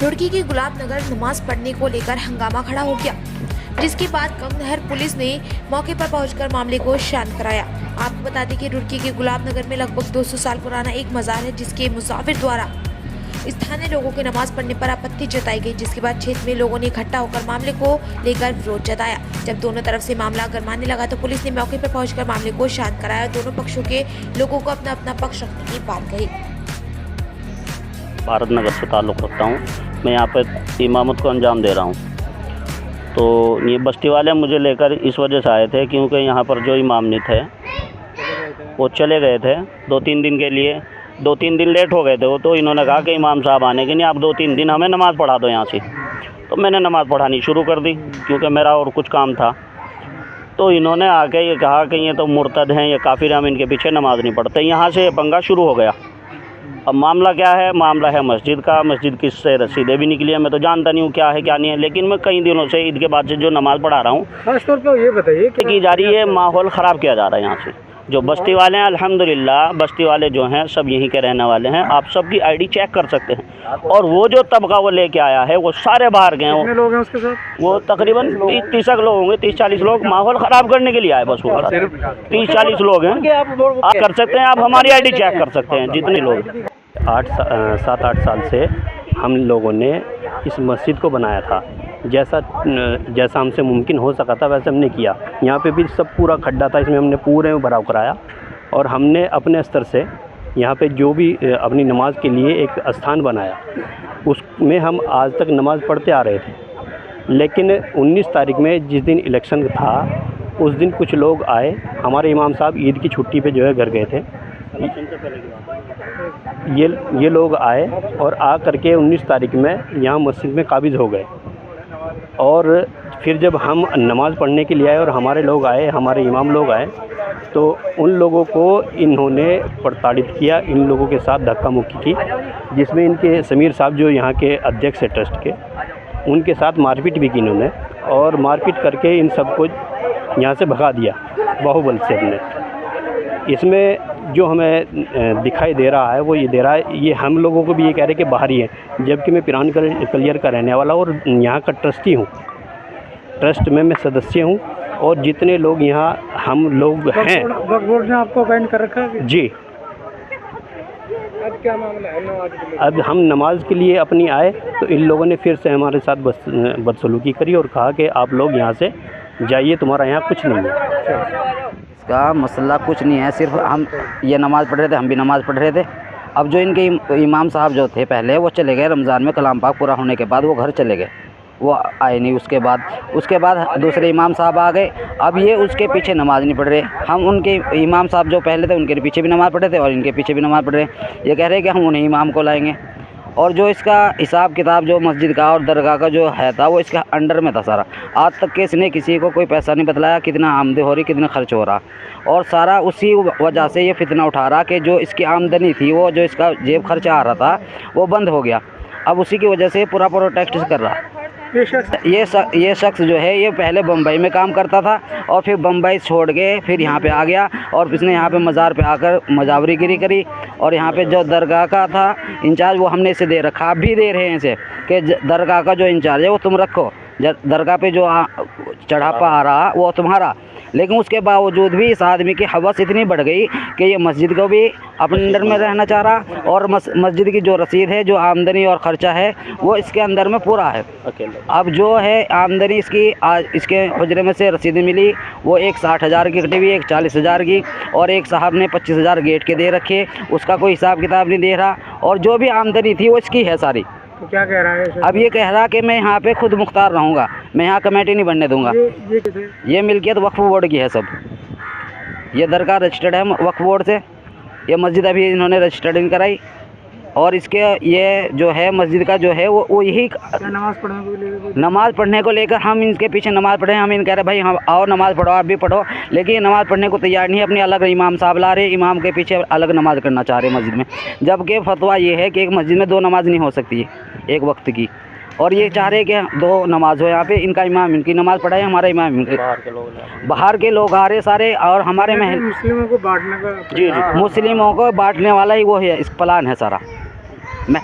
रुड़की के गुलाबनगर नमाज पढ़ने को लेकर हंगामा खड़ा हो गया, जिसके बाद कंगनहर पुलिस ने मौके पर पहुंचकर मामले को शांत कराया। आपको बता दें कि रुड़की के गुलाबनगर में लगभग 200 साल पुराना एक मजार है, जिसके मुसाफिर द्वारा स्थानीय लोगों के नमाज पढ़ने पर आपत्ति जताई गई, जिसके बाद क्षेत्र में लोगों ने इकट्ठा होकर मामले को लेकर विरोध जताया। जब दोनों तरफ से मामला गरमाने लगा तो पुलिस ने मौके पर पहुंचकर मामले को शांत कराया। दोनों पक्षों के लोगों को अपना अपना पक्ष रखने की बात कही। भारत नगर से ताल्लुक़ रखता हूँ, मैं यहाँ पे इमामत को अंजाम दे रहा हूँ। तो ये बस्ती वाले मुझे लेकर इस वजह से आए थे क्योंकि यहाँ पर जो इमाम थे वो चले गए थे 2-3 दिन के लिए। 2-3 दिन लेट हो गए थे वो, तो इन्होंने कहा कि इमाम साहब आने के नहीं, आप 2-3 दिन हमें नमाज़ पढ़ा दो यहाँ से। तो मैंने नमाज़ पढ़ानी शुरू कर दी क्योंकि मेरा और कुछ काम था। तो इन्होंने आके ये कहा कि ये तो मुर्तद हैं, ये काफिर, हम इनके पीछे नमाज़ नहीं पढ़ते। यहाँ से पंगा शुरू हो गया। अब मामला क्या है? मामला है मस्जिद का। मस्जिद किससे रसीदें भी निकली है, मैं तो जानता नहीं हूँ क्या है क्या नहीं है, लेकिन मैं कई दिनों से ईद के बाद से जो नमाज़ पढ़ा रहा हूँ, खासतौर पर ये बताइए की जा रही है, माहौल ख़राब किया जा रहा है। यहाँ से जो बस्ती वाले हैं, अल्हम्दुलिल्लाह बस्ती वाले जो हैं सब यहीं के रहने वाले हैं। आप सबकी आईडी चेक कर सकते हैं। और वो जो तबका वो लेके आया है वो सारे बाहर गए। कितने लोग हैं उसके साथ? वो तकरीबन 30 लोग होंगे, 30-40 लोग। माहौल ख़राब करने के लिए आए बस। वो 30-40 लोग हैं। आप कर सकते हैं, आप हमारी आईडी चेक कर सकते हैं जितने लोग। 7-8 साल से हम लोगों ने इस मस्जिद को बनाया था। जैसा हमसे मुमकिन हो सका था वैसे हमने किया। यहाँ पे भी सब पूरा खड्डा था, इसमें हमने पूरे में भराव कराया और हमने अपने स्तर से यहाँ पे जो भी अपनी नमाज के लिए एक स्थान बनाया, उसमें हम आज तक नमाज़ पढ़ते आ रहे थे। लेकिन 19 तारीख में जिस दिन इलेक्शन था उस दिन कुछ लोग आए, हमारे इमाम साहब ईद की छुट्टी पे जो है घर गए थे। ये लोग आए और आ करके 19 तारीख में यहाँ मस्जिद में काबिज़ हो गए। और फिर जब हम नमाज़ पढ़ने के लिए आए और हमारे लोग आए, हमारे इमाम लोग आए, तो उन लोगों को इन्होंने प्रताड़ित किया, इन लोगों के साथ धक्का मुक्की की, जिसमें इनके समीर साहब जो यहाँ के अध्यक्ष है ट्रस्ट के, उनके साथ मारपीट भी की इन्होंने। और मारपीट करके इन सबको यहाँ से भगा दिया बाहुबल से हमने। इसमें जो हमें दिखाई दे रहा है वो ये दे रहा है, ये हम लोगों को भी ये कह रहे हैं कि बाहरी है, जबकि मैं पिरान कलियर का रहने वाला और यहाँ का ट्रस्टी हूँ। ट्रस्ट में मैं सदस्य हूँ और जितने लोग यहाँ हम लोग हैं। वक्फ बोर्ड ने आपको बैन कर रखा है? जी। अब क्या मामला है नमाज के लिए? अब हम नमाज के लिए अपनी आए तो इन लोगों ने फिर से हमारे साथ बदसलूकी करी और कहा कि आप लोग यहाँ से जाइए, तुम्हारा यहाँ कुछ नहीं है। इसका मसला कुछ नहीं है, सिर्फ हम ये नमाज़ पढ़ रहे थे, हम भी नमाज़ पढ़ रहे थे। अब जो इनके इमाम साहब जो थे पहले, वो चले गए रमज़ान में कलाम पाक पूरा होने के बाद वो घर चले गए, वो आए नहीं। उसके बाद दूसरे इमाम साहब आ गए। अब ये उसके पीछे नमाज़ नहीं पढ़ रहे। हम उनके इमाम साहब जो पहले थे उनके पीछे भी नमाज़ पढ़े थे और इनके पीछे भी नमाज़ पढ़ रहे। ये कह रहे हैं कि हम उन्हीं इमाम को लाएंगे। और जो इसका हिसाब किताब जो मस्जिद का और दरगाह का जो है था वो इसके अंडर में था सारा। आज तक के इसने किसी को कोई पैसा नहीं बतलाया, कितना आमदनी हो रही, कितना खर्च हो रहा। और सारा उसी वजह से ये फितना उठा रहा कि जो इसकी आमदनी थी, वो जो इसका जेब खर्चा आ रहा था वो बंद हो गया। अब उसी की वजह से पूरा प्रोटेस्ट कर रहा। ये शख्स जो है ये पहले बम्बई में काम करता था और फिर बम्बई छोड़ के फिर यहाँ पे आ गया और इसने यहाँ पे मज़ार पे आकर मजावरीगिरी करी। और यहाँ पे जो दरगाह का था इंचार्ज वो हमने इसे दे रखा, आप भी दे रहे हैं इसे कि दरगाह का जो इंचार्ज है वो तुम रखो, दरगाह पे जो चढ़ापा आ रहा वो तुम्हारा। लेकिन उसके बावजूद भी इस आदमी की हवस इतनी बढ़ गई कि ये मस्जिद को भी अपने अंडर में रहना चाह रहा और मस्जिद की जो रसीद है, जो आमदनी और ख़र्चा है वो इसके अंदर में पूरा है। अब जो है आमदनी इसकी आज इसके हुजरे में से रसीदें मिली, वो एक 60,000 की कटी हुई, एक 40,000 की, और एक साहब ने 25,000 गेट के दे रखे, उसका कोई हिसाब किताब नहीं दे रहा। और जो भी आमदनी थी वो इसकी है सारी। तो क्या कह रहा है? अब ये कह रहा कि मैं यहाँ पे खुद मुख्तार रहूँगा, मैं यहाँ कमेटी नहीं बनने दूँगा। ये मिल्कियत वक्फ बोर्ड की है सब। ये दरगाह रजिस्टर्ड है वक्फ बोर्ड से। ये मस्जिद अभी इन्होंने रजिस्टर्ड नहीं कराई। और इसके ये जो है मस्जिद का जो है वो यही नमाज़ पढ़ने को लेकर हम इनके पीछे नमाज़ पढ़े। हम इन कह रहे भाई हम आओ नमाज़ पढ़ो, आप भी पढ़ो, लेकिन नमाज़ पढ़ने को तैयार नहीं है। अपने अलग इमाम साहब ला रहे, इमाम के पीछे अलग नमाज़ करना चाह रहे मस्जिद में, जबकि फतवा ये है कि एक मस्जिद में 2 नमाज़ नहीं हो सकती है एक वक्त की। और ये चाह रहे कि 2 नमाज़ हो यहाँ पे, इनका इमाम इनकी नमाज़ पढ़ाए, हमारा इमाम इनके। बाहर के लोग आ रहे सारे और हमारे महल मुस्लिमों को बांटने का मुस्लिमों को बांटने वाला ही वो है, इस प्लान है सारा।